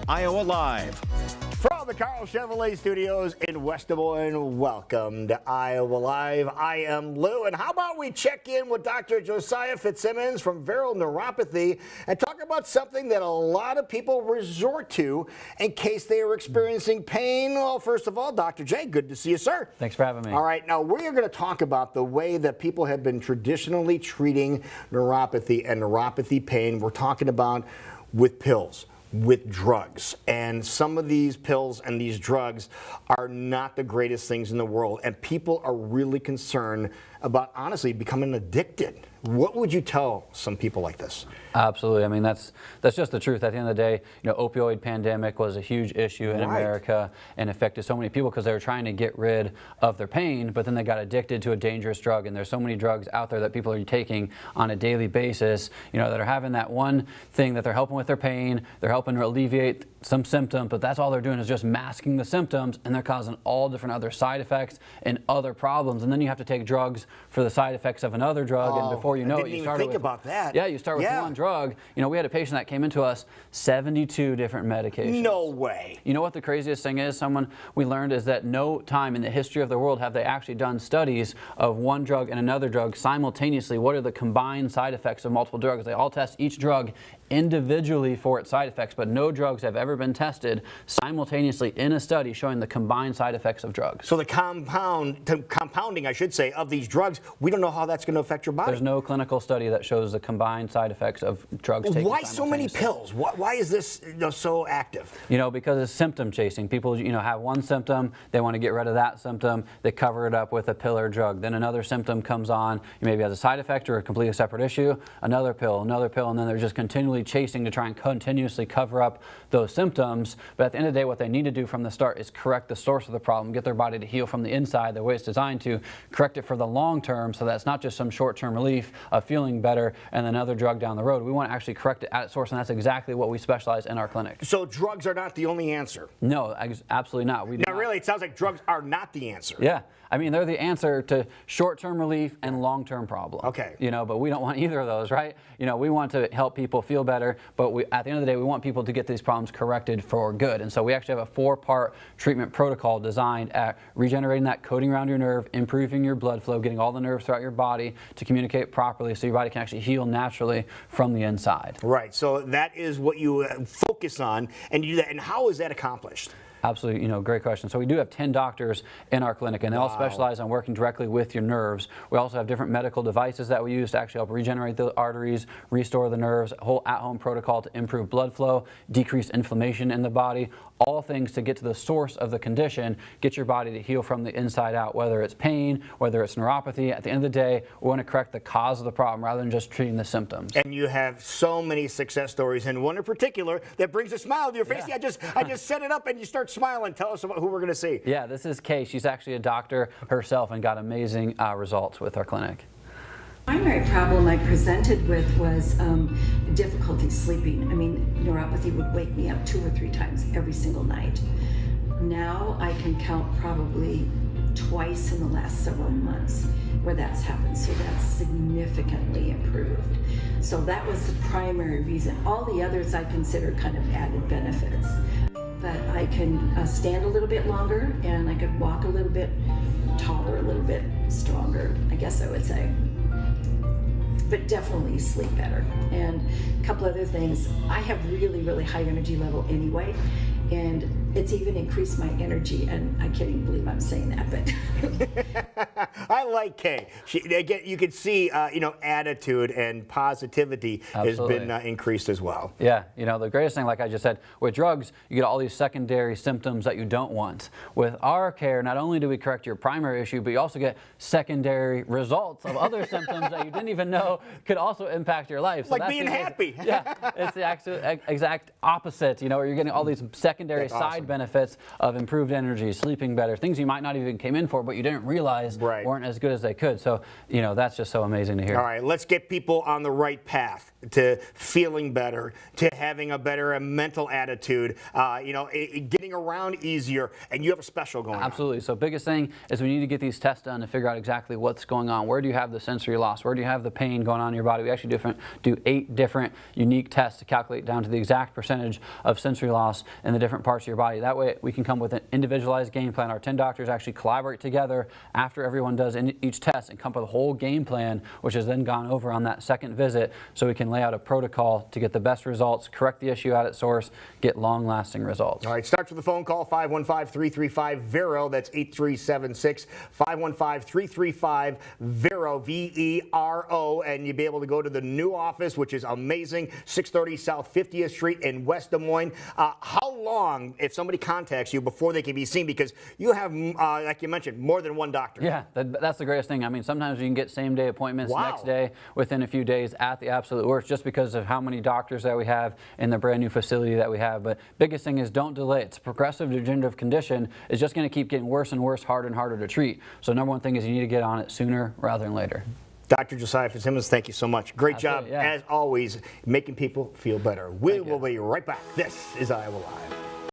Iowa Live. From the Carl Chevrolet Studios in West Des Moines, welcome to Iowa Live. I am Lou, and how about we check in with Dr. Josiah Fitzsimmons from Vero Neuropathy and talk about something that a lot of people resort to in case they are experiencing pain. Well, first of all, Dr. J, good to see you, sir. Thanks for having me. All right, now we're going to talk about the way that people have been traditionally treating neuropathy and neuropathy pain. We're talking about with pills, with drugs, and some of these pills and these drugs are not the greatest things in the world, and people are really concerned about honestly becoming addicted. What would you tell some people like this? Absolutely. I mean, that's just the truth. At the end of the day, opioid pandemic was a huge issue in America and affected so many people because they were trying to get rid of their pain, but then they got addicted to a dangerous drug. And there's so many drugs out there that people are taking on a daily basis, that are having that one thing that they're helping with their pain, they're helping to alleviate some symptoms, but that's all they're doing is just masking the symptoms, and they're causing all different other side effects and other problems. And then you have to take drugs for the side effects of another drug, and before you know it, you start about that. Yeah, you start with one drug. We had a patient that came into us, 72 different medications. No way. You know what the craziest thing is? We learned is that no time in the history of the world have they actually done studies of one drug and another drug simultaneously. What are the combined side effects of multiple drugs? They all test each drug individually for its side effects, but no drugs have ever been tested simultaneously in a study showing the combined side effects of drugs. So the compounding, I should say, of these drugs, we don't know how that's going to affect your body. There's no clinical study that shows the combined side effects of drugs taken Why so many pills? Why is this so active? Because it's symptom chasing. People, have one symptom, they want to get rid of that symptom, they cover it up with a pill or drug. Then another symptom comes on, you maybe has a side effect or a completely separate issue, another pill, and then they're just continually chasing to try and continuously cover up those symptoms. But at the end of the day, what they need to do from the start is correct the source of the problem, get their body to heal from the inside the way it's designed to, correct it for the long term so that's not just some short-term relief of feeling better and another drug down the road. We want to actually correct it at its source, and that's exactly what we specialize in our clinic. So drugs are not the only answer? No, absolutely not. Really, it sounds like drugs are not the answer. Yeah. I mean, they're the answer to short-term relief and long-term problems. Okay. But we don't want either of those, right? We want to help people feel better, but at the end of the day, we want people to get these problems corrected for good. And so we actually have a 4-part treatment protocol designed at regenerating that coating around your nerve, improving your blood flow, getting all the nerves throughout your body to communicate properly so your body can actually heal naturally from the inside. Right. So that is what you focus on, and you do that. And how is that accomplished? Absolutely, great question. So we do have 10 doctors in our clinic, and they all specialize on working directly with your nerves. We also have different medical devices that we use to actually help regenerate the arteries, restore the nerves, a whole at-home protocol to improve blood flow, decrease inflammation in the body, all things to get to the source of the condition, get your body to heal from the inside out, whether it's pain, whether it's neuropathy. At the end of the day, we want to correct the cause of the problem rather than just treating the symptoms. And you have so many success stories, and one in particular that brings a smile to your face. Yeah. I just set it up and you start smiling. Tell us about who we're going to see. Yeah, this is Kay. She's actually a doctor herself and got amazing results with our clinic. The primary problem I presented with was difficulty sleeping. I mean, neuropathy would wake me up 2 or 3 times every single night. Now I can count probably twice in the last several months where that's happened, so that's significantly improved. So that was the primary reason. All the others I consider kind of added benefits. But I can stand a little bit longer, and I could walk a little bit taller, a little bit stronger, I guess I would say. But definitely sleep better. And a couple other things, I have really, really high energy level anyway, and it's even increased my energy, and I can't even believe I'm saying that, but. I like Kay. Again, you can see, attitude and positivity has been increased as well. Yeah, the greatest thing, like I just said, with drugs, you get all these secondary symptoms that you don't want. With our care, not only do we correct your primary issue, but you also get secondary results of other symptoms that you didn't even know could also impact your life. So like being happy. Yeah, it's the exact opposite, where you're getting all these secondary side benefits of improved energy, sleeping better, things you might not even came in for, but you didn't realize weren't as good as they could. So, that's just so amazing to hear. All right, let's get people on the right path to feeling better, to having a better mental attitude, getting around easier, and you have a special going on. Absolutely. So biggest thing is we need to get these tests done to figure out exactly what's going on. Where do you have the sensory loss? Where do you have the pain going on in your body. We actually do 8 different unique tests to calculate down to the exact percentage of sensory loss in the different parts of your body. That way we can come with an individualized game plan. Our 10 doctors actually collaborate together after everyone does each test and come up with a whole game plan, which is then gone over on that second visit, so we can lay out a protocol to get the best results, correct the issue at its source, get long-lasting results. All right, starts with a phone call, 515-335-VERO. That's 8376 515-335-VERO, VERO, and you'll be able to go to the new office, which is amazing, 630 South 50th Street in West Des Moines. How long, if somebody contacts you, before they can be seen? Because you have, like you mentioned, more than one doctor. Yeah, that's the greatest thing. I mean, sometimes you can get same-day appointments next Wow. day, within a few days at the absolute worst, just because of how many doctors that we have in the brand new facility that we have. But biggest thing is don't delay. It's a progressive degenerative condition. It's just going to keep getting worse and worse, harder and harder to treat. So number one thing is you need to get on it sooner rather than later. Dr. Josiah Fitzsimmons, thank you so much. Great Absolutely, job, yeah. as always, making people feel better. We Thank you. will be right back. This is Iowa Live.